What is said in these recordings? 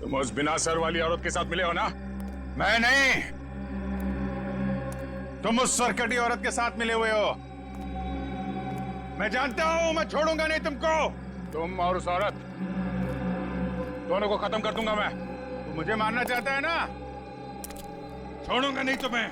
तुम उस बिना सर वाली औरत के साथ मिले हो ना? मैं नहीं, तुम उस सरकटी औरत के साथ मिले हुए हो। मैं जानता हूं, मैं छोड़ूंगा नहीं तुमको। तुम और उस औरत दोनों को खत्म कर दूंगा मैं। तू मुझे मारना चाहता है ना? छोड़ूंगा नहीं तुम्हें।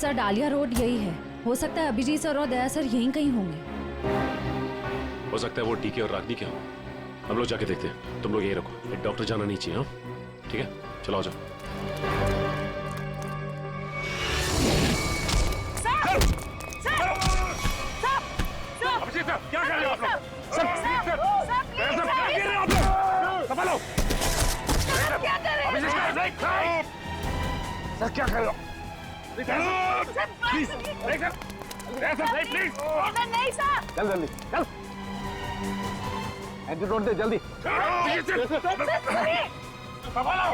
सर, डालिया रोड यही है। हो सकता है अभिजीत सर और दया सर यहीं कहीं होंगे। हो सकता है वो डीके और रागनी क्या हो। हम लोग जाके देखते हैं, तुम लोग यहीं रखो। एक डॉक्टर जाना नहीं चाहिए। हाँ ठीक है, चलो आ जाओ। अभिजीत सर, क्या कर रहे हो आप लोग? सर, संभालो। क्या कर रहे हैं? अभिजीत सर, क्या कर रहे हो? Please, please. नहीं सर। चल जल्दी चल, एंटीडोट दे जल्दी। संभालो।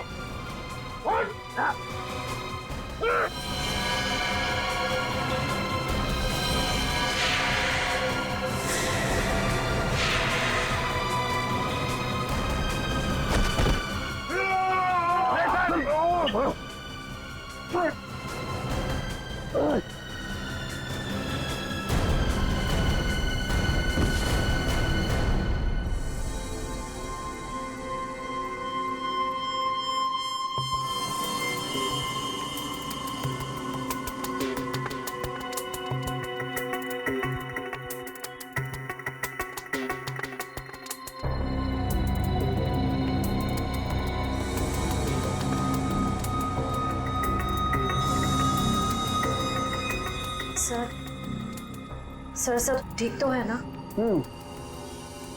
सर सब ठीक तो है ना?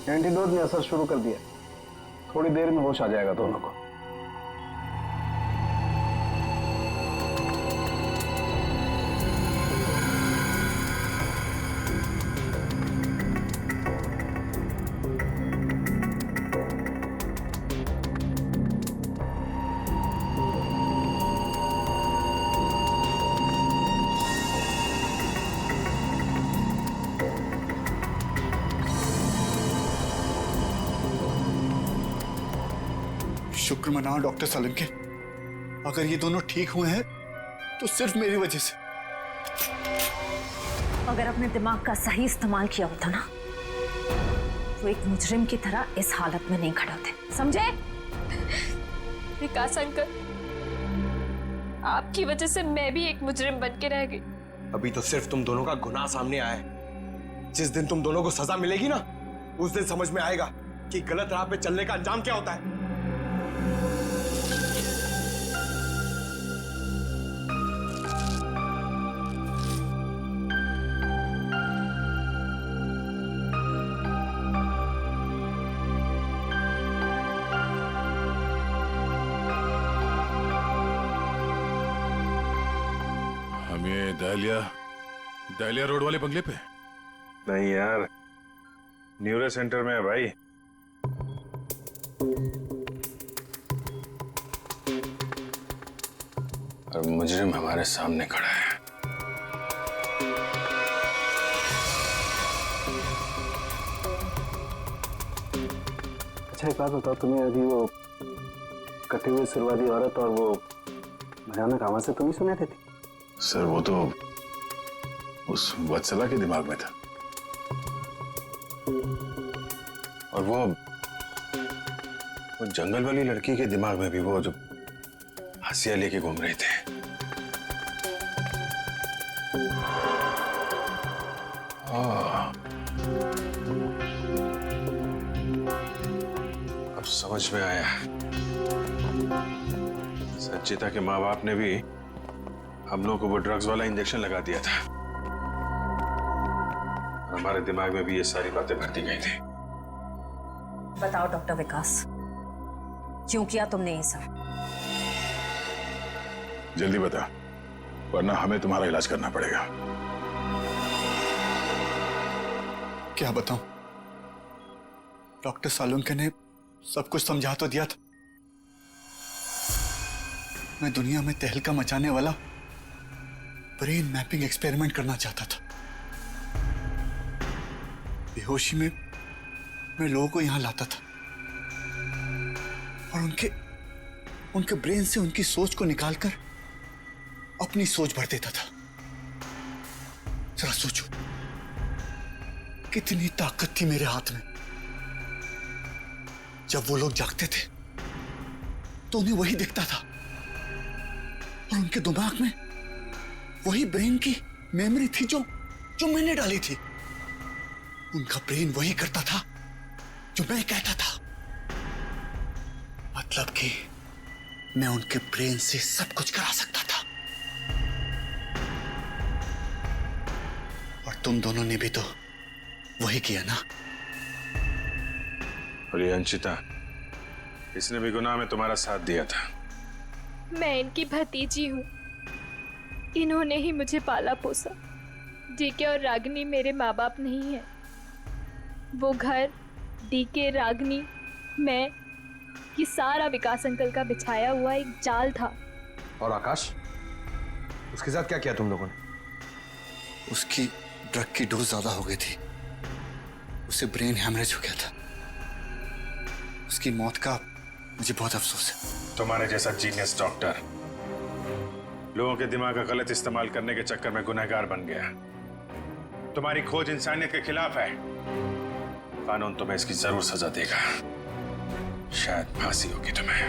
एंटीडोट ने असर शुरू कर दिया, थोड़ी देर में होश आ जाएगा दोनों को। शुक्र मनाओ डॉक्टर सलीम के, अगर ये दोनों ठीक हुए हैं तो सिर्फ मेरी वजह से। अगर अपने दिमाग का सही इस्तेमाल किया होता ना, वो एक मुजरिम की तरह इस हालत में नहीं खड़े होते, समझे? विकास अंकल, आपकी वजह से मैं भी एक मुजरिम बन के रह गई। अभी तो सिर्फ तुम दोनों का गुनाह सामने आया है। जिस दिन तुम दोनों को सजा मिलेगी ना, उस दिन समझ में आएगा कि गलत राह पे चलने का अंजाम क्या होता है। हम ये दहलिया रोड वाले बंगले पे? नहीं यार, न्यूरो सेंटर में है भाई। और मुजरिम हमारे सामने खड़ा है। अच्छा एक बात बताओ, तुम्हें अभी वो कटे हुए सिर वाली औरत और वो भयानक आवाज से तुम ही सुने थे? सर वो तो उस वत्सला के दिमाग में था, और वो जंगल वाली लड़की के दिमाग में भी, वो जो हंसिया लेके घूम रहे थे। अब समझ में आया, संचिता के माँ बाप ने भी हम लोगों को वो ड्रग्स वाला इंजेक्शन लगा दिया था, और हमारे दिमाग में भी ये सारी बातें भरती गई थी। बताओ डॉक्टर विकास, क्यों किया तुमने ये सब? जल्दी बता, वरना हमें तुम्हारा इलाज करना पड़ेगा। क्या बताऊं? डॉक्टर सालुंके ने सब कुछ समझा तो दिया था। मैं दुनिया में तहलका मचाने वाला ब्रेन मैपिंग एक्सपेरिमेंट करना चाहता था। बेहोशी में मैं लोगों को यहां लाता था और उनके ब्रेन से उनकी सोच को निकालकर अपनी सोच भर देता था। जरा सोचो, कितनी ताकत थी मेरे हाथ में। जब वो लोग जागते थे तो उन्हें वही दिखता था, और उनके दिमाग में वही ब्रेन की मेमोरी थी जो मैंने डाली थी। उनका ब्रेन वही करता था जो मैं कहता था। मतलब कि मैं उनके ब्रेन से सब कुछ करा सकता था। और तुम दोनों ने भी तो वही किया ना? और ये अंशिता, इसने भी गुनाह में तुम्हारा साथ दिया था। मैं इनकी भतीजी हूँ, इन्होंने ही मुझे पाला पोसा। डीके और रागनी मेरे माँ बाप नहीं है। वो घर, डीके, रागनी, मैं, ये सारा विकास अंकल का बिछाया हुआ एक जाल था। और आकाश, उसके साथ क्या किया तुम लोगों ने? उसकी ड्रग की डोज ज्यादा हो गई थी, उसे ब्रेन हैमरेज हो गया था। उसकी मौत का मुझे बहुत अफसोस है। तुम्हारे जैसा जीनियस डॉक्टर लोगों के दिमाग का गलत इस्तेमाल करने के चक्कर में गुनहगार बन गया। तुम्हारी खोज इंसानियत के खिलाफ है। कानून तुम्हें इसकी जरूर सजा देगा। शायद फांसी होगी तुम्हें।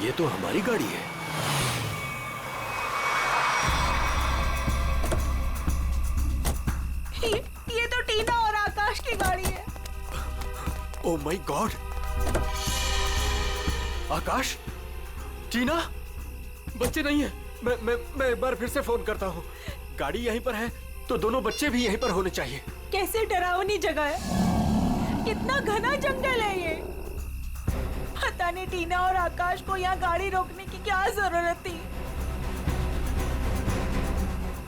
ये तो हमारी गाड़ी है। ये तो टीना और आकाश की गाड़ी है। Oh my God! आकाश, टीना, बच्चे नहीं है। मैं एक बार फिर से फोन करता हूँ। गाड़ी यहीं पर है तो दोनों बच्चे भी यहीं पर होने चाहिए। कैसे डरावनी जगह है, कितना घना जंगल है ये। पता नहीं टीना और आकाश को यहाँ गाड़ी रोकने की क्या जरूरत थी।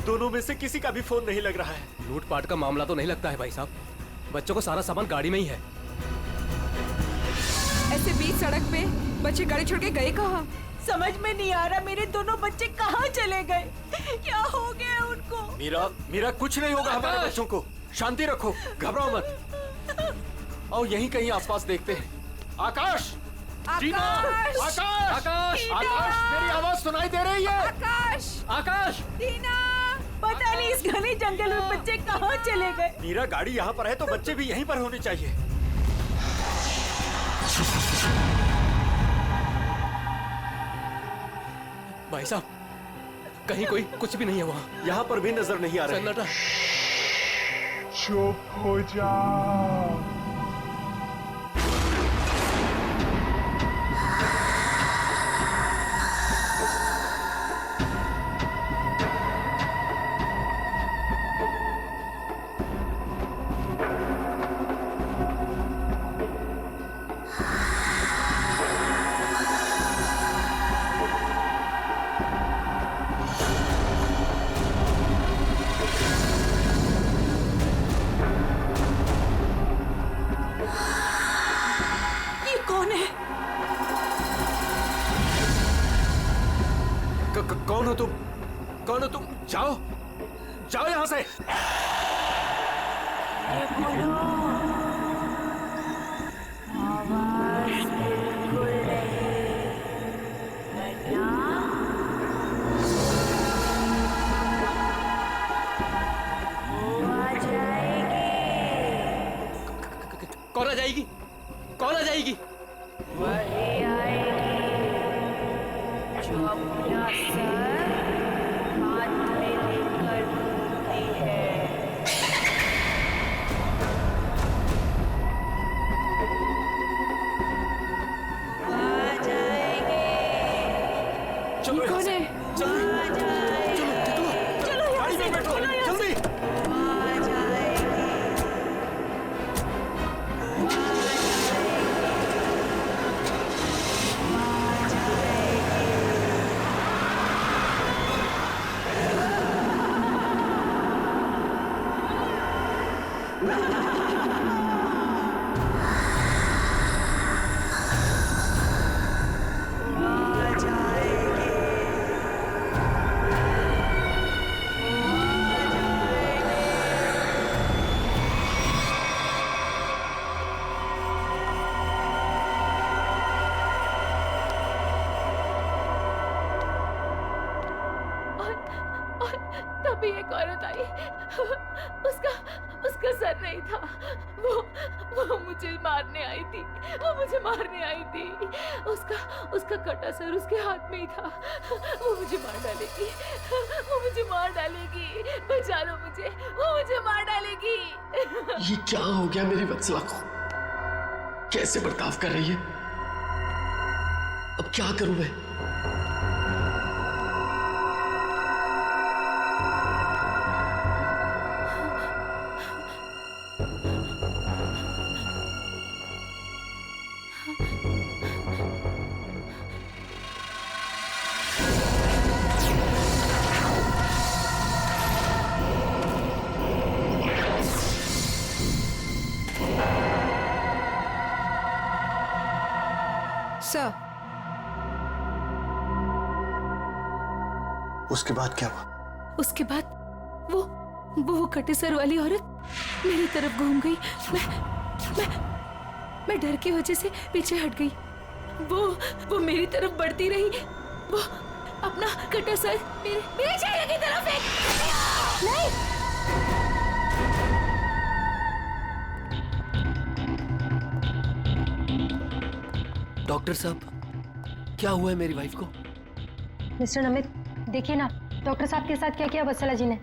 दोनों में से किसी का भी फोन नहीं लग रहा है। लूटपाट का मामला तो नहीं लगता है भाई साहब। बच्चों को सारा सामान गाड़ी में ही है। ऐसे बीच सड़क पे बच्चे गाड़ी छोड़ के गए कहाँ? समझ में नहीं आ रहा, मेरे दोनों बच्चे कहाँ चले गए? क्या हो गया उनको? मीरा, कुछ नहीं होगा हमारे बच्चों को। शांति रखो, घबराओ मत। आओ यहीं कहीं आसपास देखते हैं। आकाश, टीना, आकाश, मेरी आवाज सुनाई दे रही है? आकाश, टीना, पता नहीं इस घने जंगल में बच्चे कहाँ चले गए। मीरा, गाड़ी यहाँ पर है तो बच्चे भी यहीं पर होने चाहिए। भाई साहब, कहीं कोई कुछ भी नहीं है वहाँ। यहाँ पर भी नजर नहीं आ रहा। सन्नाटा। चुप हो जाओ। ये कौन है? कौन हो तुम? कौन हो तुम? जाओ जाओ यहां से। ये बोलो, आवाज बिल्कुल नहीं, वरना वो आ जाएगी। कौन आ जाएगी? कौन आ जाएगी? वही आएगी जो अपना सर हाथ में लेकर घूमती है। आ जाएगी। चलो यहाँ से। जल्दी चलो गाड़ी में बैठो जल्दी। आ जाएगी। और तभी एक औरत आई। उसका सर नहीं था। वो मुझे मारने आई थी। वो मुझे मारने आई थी। उसका कटा सर उसके हाथ में ही था। वो मुझे मार डालेगी। वो मुझे मार डालेगी। बचा लो मुझे। वो मुझे मार डालेगी। ये क्या हो गया मेरी वत्सला को? कैसे बर्ताव कर रही है? अब क्या करूं मैं? सर, उसके बाद क्या हुआ? उसके बाद वो कटे सर वाली औरत मेरी तरफ घूम गई। मैं डर की वजह से पीछे हट गई। वो मेरी तरफ बढ़ती रही। वो अपना कटा सर मेरे चेहरे की तरफ फेंक। नहीं, डॉक्टर साहब, क्या हुआ है मेरी वाइफ को? मिस्टर नमित, देखिए ना डॉक्टर साहब के साथ क्या किया वत्सला जी ने।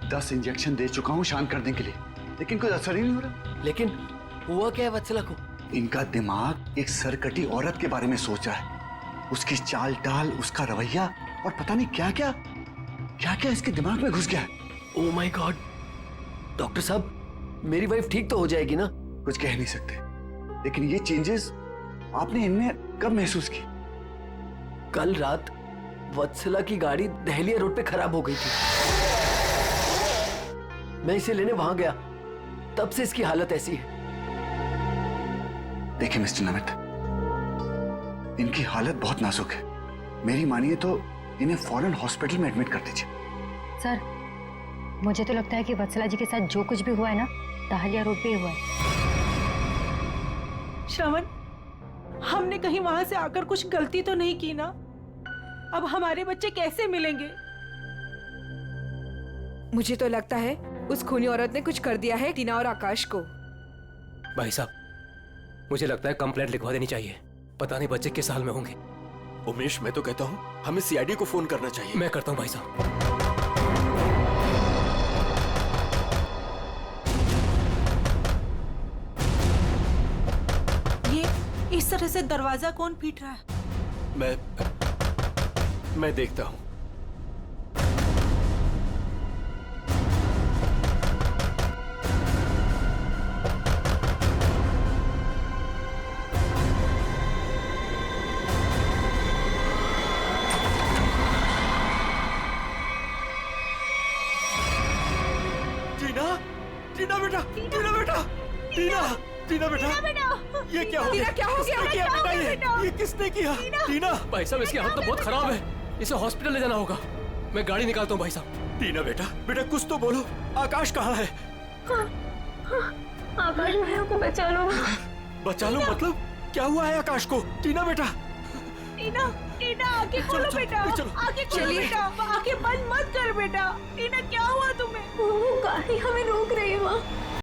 10 इंजेक्शन दे चुका हूँ शांत करने के लिए, लेकिन कोई असर ही नहीं हो रहा। लेकिन हुआ क्या है वत्सला को? इनका दिमाग एक सरकटी औरत के बारे में सोच रहा है। उसकी चाल टाल, उसका रवैया और पता नहीं क्या क्या इसके दिमाग में घुस गया है। Oh my God! डॉक्टर साहब, मेरी वाइफ ठीक तो हो जाएगी ना? कुछ कह नहीं सकते, लेकिन ये चेंजेस आपने इनमें कब महसूस की? कल रात वत्सला की गाड़ी दहलिया रोड पे खराब हो गई थी। मैं इसे लेने वहां गया, तब से इसकी हालत ऐसी है। देखिए मिस्टर नमित, इनकी हालत बहुत नाजुक है। मेरी मानिए तो इन्हें फौरन हॉस्पिटल में एडमिट कर दीजिए। सर, मुझे तो लगता है कि वत्सला जी के साथ जो कुछ भी हुआ है ना, दहलिया रोड पे ही हुआ है। श्रवण, हमने कहीं वहां से आकर कुछ गलती तो नहीं की ना? अब हमारे बच्चे कैसे मिलेंगे? मुझे तो लगता है उस खूनी औरत ने कुछ कर दिया है टीना और आकाश को। भाई साहब, मुझे लगता है कंप्लेंट लिखवा देनी चाहिए। पता नहीं बच्चे किस हाल में होंगे। उमेश, मैं तो कहता हूँ हमें सीआईडी को फोन करना चाहिए। मैं करता हूँ भाई साहब। इस तरह से दरवाजा कौन पीट रहा है? मैं देखता हूं। टीना, टीना बेटा, टीना बेटा, टीना टीना बेटा ये क्या हो गया? क्या हो गया? किसने किया क्या हो बेटा? गया बेटा? ये किसने किया? टीना भाई साहब इसकी हालत तो बहुत खराब है, इसे हॉस्पिटल ले जाना होगा। मैं गाड़ी निकालता हूँ भाई साहब। टीना बेटा बेटा कुछ तो बोलो, आकाश कहाँ है? आकाश भैया को बचा लो। बचा लो मतलब क्या हुआ है आकाश को? टीना बेटा टीना टीना आगे खोलो बेटा, आगे खोलो बेटा, आगे बंद मत कर बेटा। टीना क्या हुआ तुम्हें? वो गाड़ी हमें रोक रही है माँ।